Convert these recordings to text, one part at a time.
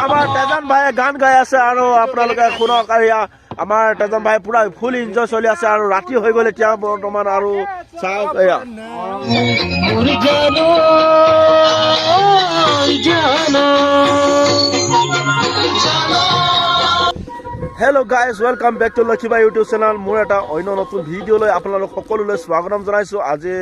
আমাৰ তেজন ভাইয়ে গান গাই আছে আৰু আপোনালোকে শুনক। আমাৰ তেজন ভাই পুৰা ফুল এনজয় চলি আছে আৰু ৰাতি হৈ গ'ল এতিয়া বৰ্তমান আৰু চাওক এয়া hello' guys, welcome back to Lakshmibai YouTube channel. মোৰ এটা অন্য নতুন ভিডিঅ'লৈ আপোনালোক সকলোলৈ স্বাগতম জনাইছোঁ। আজি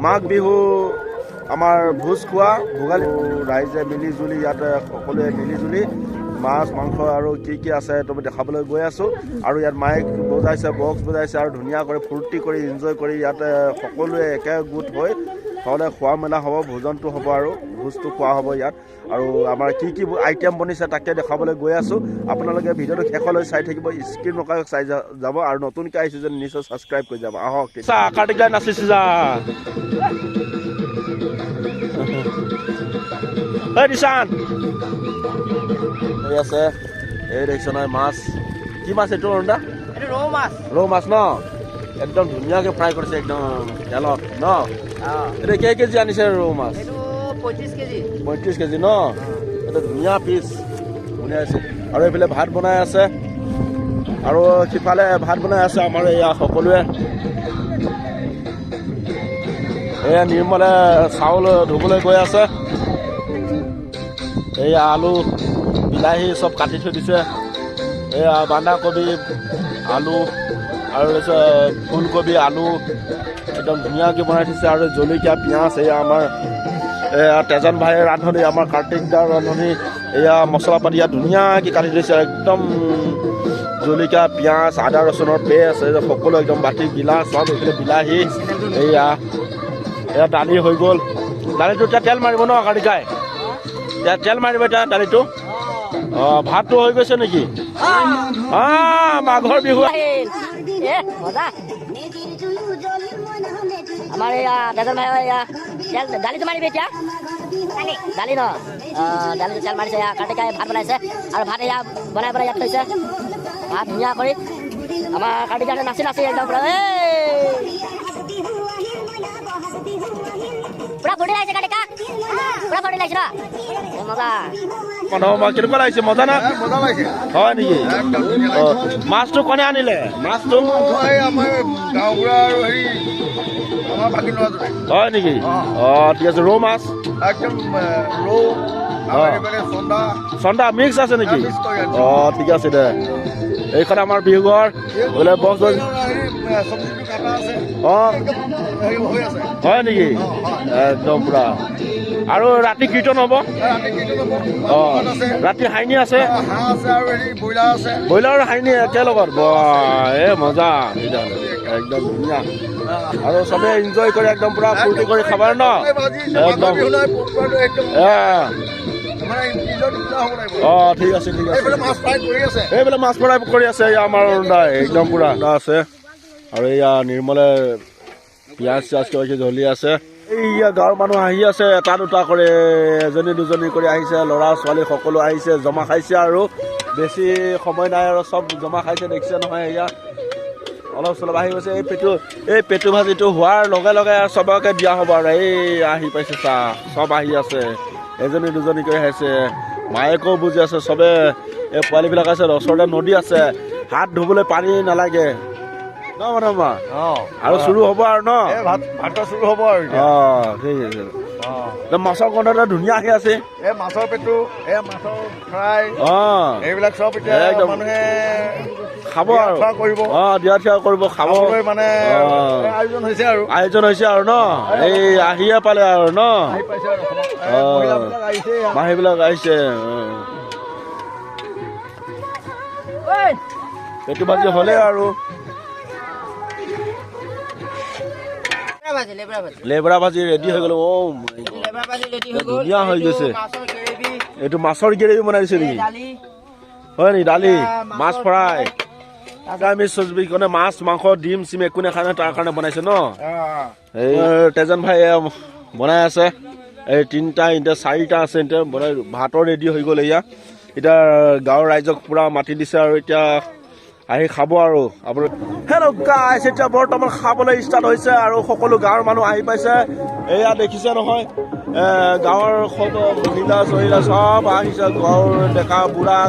মাঘ বিহু আমাৰ ভোজ খোৱা ভোগালী ৰাইজে মিলি জুলি ইয়াতে সকলোৱে মিলি জুলি মাছ মাংস আৰু কি আছে তুমি দেখাবলৈ গৈ আছোঁ। আৰু ইয়াত মাইক বজাইছে, বক্স বজাইছে আৰু ধুনীয়াকৈ ফূৰ্তি কৰি এনজয় কৰি ইয়াতে সকলোৱে একগোট হৈ হ'লে খোৱা মেলা হ'ব, ভোজনটো হ'ব আৰু ভোজটো খোৱা হ'ব ইয়াত। আৰু আমাৰ কি আইটেম বনিছে তাকে দেখাবলৈ গৈ আছোঁ। আপোনালোকে ভিডিঅ'টো শেষলৈ চাই থাকিব, স্ক্ৰীন নকাই চাই যাব আৰু নতুনকৈ আহিছোঁ যেন নিশ্চয় ছাবস্ক্ৰাইব কৰি যাব। আহক কাৰ্তিক দাই নাচিছে যা নিশান এই আছে। এই দেখিছ নাই মাছ, কি মাছ এইটো ৰন্ধা? ৰৌ মাছ ন, একদম ধুনীয়াকৈ ফ্ৰাই কৰিছে একদম তেলত ন। এতিয়া কেই কেজি আনিছে ৰৌ মাছ? 35 কেজি ন, এইটো ধুনীয়া পিচ ধুনীয়া আছে। আৰু এইফালে ভাত বনাই আছে আৰু সিফালে ভাত বনাই আছে আমাৰ এয়া সকলোৱে। এয়া নিৰ্মলে চাউল ধুবলৈ গৈ আছে। এয়া আলু বিলাহী চব কাটি থৈ দিছে। এয়া বন্ধাকবি আলু আৰু ফুলকবি আলু একদম ধুনীয়াকৈ বনাই থৈছে। আৰু জলকীয়া পিঁয়াজ এয়া আমাৰ এয়া তেজন ভাইৰ ৰান্ধনি, আমাৰ কাৰ্তিক দাৰ ৰান্ধনি। এয়া মছলা পাতি ইয়াত ধুনীয়াকৈ কাটি থৈছে একদম জলকীয়া পিঁয়াজ আদা ৰচুনৰ পেষ্ট সকলো একদম বাতি গিলাচ চব এইফালে বিলাহী। এয়া দালি হৈ গ'ল। দালিটো এতিয়া তেল মাৰিব ন কাৰ্তিকাই? তেল মাৰিব এতিয়া দালিটো। ভাতটো হৈ গৈছে নেকি? মাঘৰ বিহু আমাৰ এয়া তেজন ভাই দালিটো মাৰিবি এতিয়া। দালি ন, দালিটো তেল মাৰিছে। কাৰ্তিকাই ভাত বনাইছে আৰু ভাত এয়া বনাই ইয়াত থৈছে। ভাত ধুনীয়া কৰি আমাৰ কাৰ্তিকাই নাচি একদম পুৰা ফূৰ্তি লাগিছে। কাৰ্তিকা পুৰা ফূৰ্তি লাগিছে ন, মজা। কেনেকুৱা লাগিছে? মজা না? মজা লাগিছে। হয় নেকি? মাছটো কোনে আনিলে? মাছটো গাঁওবুঢ়া আৰু হেৰি আমাৰ বাকী ল'ৰাজনে। হয় নেকি? ঠিক আছে। ৰৌ মাছ একদম ৰৌ চন্দা মিক্স আছে নেকি? ঠিক আছে দে। এইখন আমাৰ বিহু ঘৰ বোলে বক্স হয় নেকি? একদম পুৰা। আৰু ৰাতি কীৰ্তন হ'ব? ৰাতি হাইনি আছে, ব্ৰইলাৰ হাইনি একেলগত। মজা একদম ধুনীয়া। আৰু চবে এনজয় কৰি একদম পুৰা ফূৰ্তি কৰি খাবা ন একদম। ঠিক আছে ঠিক আছে। এইফালে মাছ ফ্ৰাই কৰি আছে আমাৰ একদম পুৰা আছে। আৰু এয়া নিৰ্মলে পিঁয়াজ চিয়াজ কিবা জ্বলি আছে। এইয়া গাঁৱৰ মানুহ আহি আছে, এটা দুটা কৰি এজনী দুজনী কৰি আহিছে। ল'ৰা ছোৱালী সকলো আহিছে, জমা খাইছে আৰু বেছি সময় নাই আৰু চব জমা খাইছে। দেখিছে নহয়, এয়া অলপ চলপ আহি গৈছে। এই পেটু ভাজিটো হোৱাৰ লগে লগে চবকে দিয়া হ'ব আৰু। এই আহি পাইছে চাহ, চব আহি আছে, এজনী দুজনী কৰি আহিছে। মায়েকো বুজি আছে চবে। এই পোৱালীবিলাক আছে, ওচৰতে নদী আছে, হাত ধুবলৈ পানী নালাগে ন মধুমা। আৰু চুৰু হ'ব আৰু ন ভাত চুৰু হ'ব আৰু। ঠিক আছে। মাছৰ গোন্ধটো ধুনীয়া আহি আছে। মাছৰ পেটু, মাছৰ ফ্ৰাই এইবিলাক চব এতিয়া মানুহে খাব আৰু দিয়া থিয়া কৰিব, খাব মানে আয়োজন হৈছে আৰু ন। এই আহিয়ে পালে আৰু ন, মাহীবিলাক আহিছে। পেটু ভাজি হ'লে আৰু লেবৰা ভাজি ৰেডি হৈ গ'ল। ধুনীয়া হৈ গৈছে। এইটো মাছৰ গ্ৰেভি বনাই দিছে নেকি? হয় নেকি? দালি মাছ ফ্ৰাই নিৰামিষ চব্জি কাৰণে মাছ মাংস ডিম চিম একো নাখায় নহয়, তাৰ কাৰণে বনাইছে ন। এই তেজন ভাই বনাই আছে। এই তিনিটা এতিয়া চাৰিটা আছে এতিয়া বনাই। ভাতৰ ৰেডি হৈ গ'ল। এতিয়া গাঁৱৰ ৰাইজক পুৰা মাতি দিছে আৰু এতিয়া আহি খাব আৰু আপুনি হেল্ল' গাইছ এতিয়া বৰ্তমান খাবলৈ ষ্টাৰ্ট হৈছে আৰু সকলো গাঁৱৰ মানুহ আহি পাইছে এয়া দেখিছে নহয় গাঁৱৰ মহিলা চহিলা চব আহিছে গাঁৱৰ ডেকা বুঢ়া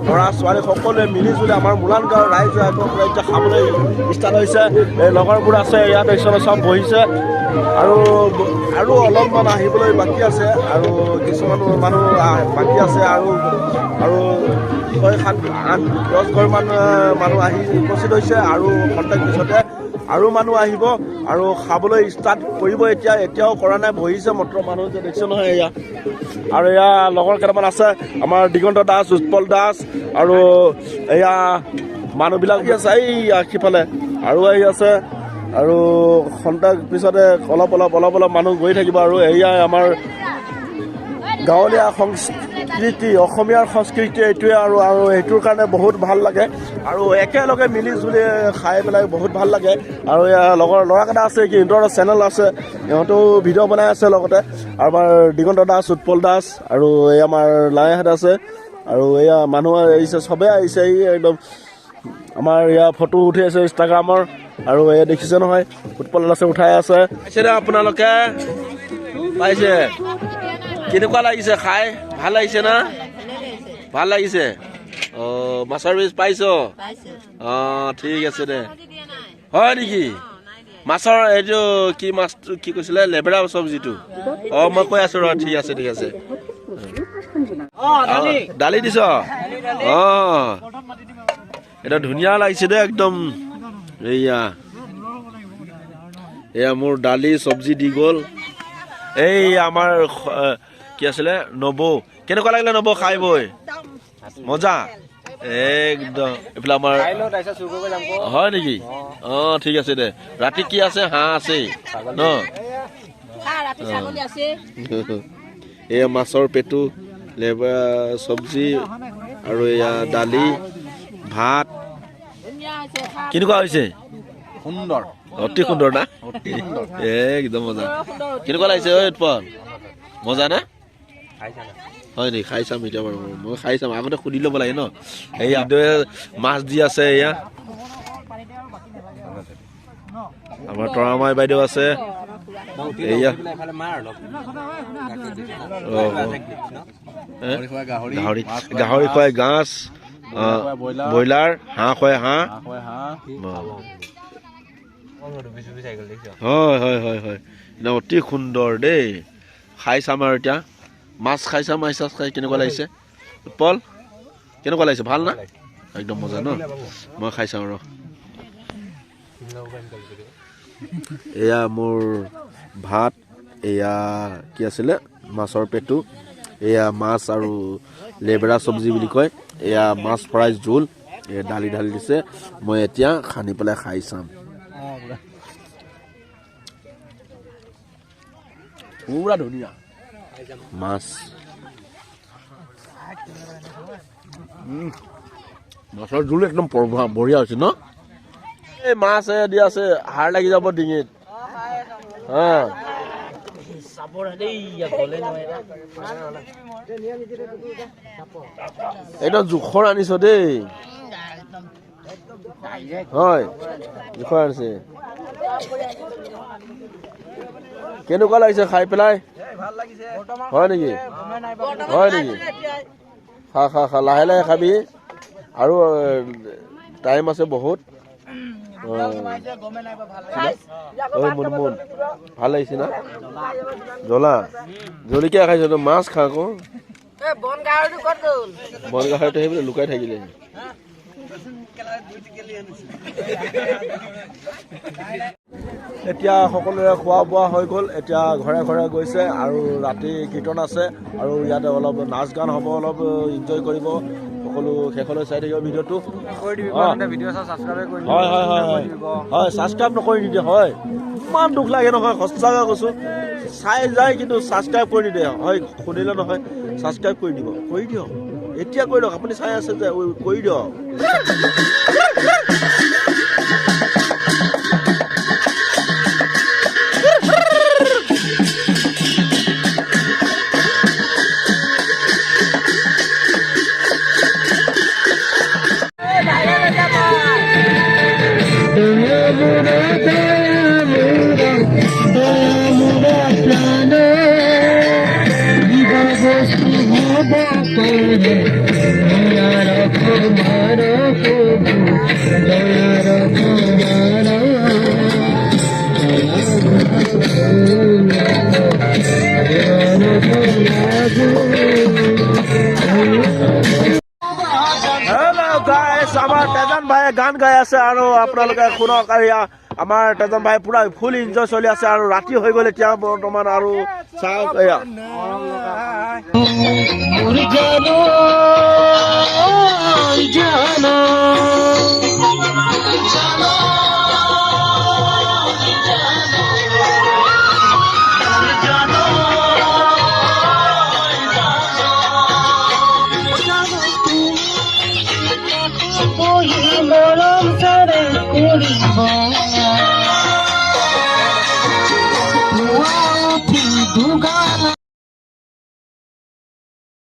ল'ৰা ছোৱালী সকলোৱে মিলি জুলি আমাৰ মোলান গাঁৱৰ ৰাইজ এতিয়া খাবলৈ ষ্টাৰ্ট হৈছে এই লগৰবোৰ আছে ইয়াত দেখিছে চব বহিছে আৰু অলপমান আহিবলৈ বাকী আছে আৰু কিছুমান মানুহ বাকী আছে আৰু 6-7-8-10 ঘৰমান মানুহ আহি উপস্থিত হৈছে আৰু খন্তেক পিছতে আৰু মানুহ আহিব আৰু খাবলৈ ষ্টাৰ্ট কৰিব এতিয়াও কৰা নাই বহিছে মাত্ৰ মানুহ যে দেখিছে নহয় এয়া আৰু এয়া লগৰ কেইটামান আছে আমাৰ দিগন্ত দাস উৎপল দাস আৰু এয়া মানুহবিলাক আছে এই সিফালে আৰু আহি আছে আৰু খন্তেক পিছতে অলপ মানুহ গৈ থাকিব আৰু এয়াই আমাৰ গাঁৱলীয়া সংস্কৃতি অসমীয়াৰ সংস্কৃতি এইটোৱে আৰু সেইটোৰ কাৰণে বহুত ভাল লাগে আৰু একেলগে মিলি জুলি খাই পেলাই বহুত ভাল লাগে আৰু লগৰ ল'ৰাকেইটা আছে কি সিহঁতৰ চেনেল আছে সিহঁতেও ভিডিঅ' বনাই আছে লগতে আমাৰ দিগন্ত দাস উৎপল দাস আৰু এই আমাৰ লাইহঁত আছে আৰু এয়া মানুহ আহিছে চবেই আহিছে এই একদম আমাৰ ইয়াৰ ফটো উঠি আছে ইনষ্টাগ্ৰামৰ আৰু এয়া দেখিছে নহয় উৎপল দাসে উঠাই আছে পাইছে নে আপোনালোকে পাইছে কেনেকুৱা লাগিছে খাই ভাল লাগিছে না ভাল লাগিছে মাছৰ পিচ পাইছ ঠিক আছে দে হয় নেকি মাছৰ এইটো কি মাছটো কি কৈছিলে লেবেৰা চব্জিটো মই কৈ আছো ৰ ঠিক আছে দালি দিছ এটা ধুনীয়া লাগিছে দে একদম এয়া মোৰ দালি চব্জি দি গ'ল এই আমাৰ কি আছিলে নবৌ কেনেকুৱা লাগিলে নবৌ খাই বৈ মজা একদম এইফালে আমাৰ হয় নেকি ঠিক আছে দে ৰাতি কি আছে হাঁহ আছে ন এয়া মাছৰ পেটু লেবেৰা চব্জি আৰু এয়া দালি ভাত কেনেকুৱা হৈছে সুন্দৰ অতি সুন্দৰ না একদম মজা কেনেকুৱা লাগিছে উৎপল মজা না হয় নেকি খাই চাম এতিয়া বাৰু মই খাই চাম আগতে সুধি ল'ব লাগে ন এই মাছ দি আছে এয়া আমাৰ তৰামাই বাইদেউ আছে এয়া গাহৰি খুৱাই গাছ ব্ৰইলাৰ হাঁহ খুৱাই হাঁহ হয় অতি সুন্দৰ দেই খাই চাম আৰু এতিয়া মাছ খাই চাম মাছ খাই কেনেকুৱা লাগিছে উৎপল কেনেকুৱা লাগিছে ভাল না একদম মজা ন মই খাই চাম ৰ এয়া মোৰ ভাত এয়া কি আছিলে মাছৰ পেটু এয়া মাছ আৰু লেবেৰা চব্জি বুলি কয় এয়া মাছ ফ্ৰাই জোল এয়া দালি দিছে মই এতিয়া সানি পেলাই খাই চাম পুৰা ধুনীয়া মাছ মাছৰ জোল একদম বঢ়িয়া হৈছে ন এই মাছ দি আছে হাড় লাগি যাব ডিঙিত একদম জোখৰ আনিছ দেই হয় জোখৰ আনিছে কেনেকুৱা লাগিছে খাই পেলাই হয় নেকি খা লাহে লাহে খাবি আৰু টাইম আছে বহুত মুনমুন ভাল লাগিছে না জ্বলা জলকীয়া খাইছ তই মাছ খা আকৌ বন গাহৰিটো সেইবিলাক লুকাই থাকিলে এতিয়া সকলোৰে খোৱা বোৱা হৈ গ'ল এতিয়া ঘৰে ঘৰে গৈছে আৰু ৰাতি কীৰ্তন আছে আৰু ইয়াতে অলপ নাচ গান হ'ব অলপ এনজয় কৰিব সকলো শেষলৈ চাই থাকিব ভিডিঅ'টো হয় ছাবস্ক্ৰাইব নকৰি নিদিয়ে হয় ইমান দুখ লাগে নহয় সঁচাকৈ কৈছোঁ চাই যায় কিন্তু ছাবস্ক্ৰাইব কৰি নিদিয়ে হয় শুনিলে নহয় ছাবস্ক্ৰাইব কৰি দিয়ক এতিয়া কৰি দিয়ক আপুনি চাই আছে যে কৰি দিয়ক হেল্ল' গাইছ, আমাৰ তেজন ভাইয়ে গান গাই আছে আৰু আপোনালোকে শুনক। আৰু আমাৰ তেজন ভাই পুৰা ফুল এনজয় চলি আছে আৰু ৰাতি হৈ গ'ল এতিয়া বৰ্তমান। আৰু চাওক এয়া মৰম সাৰে কৰিব দুগালা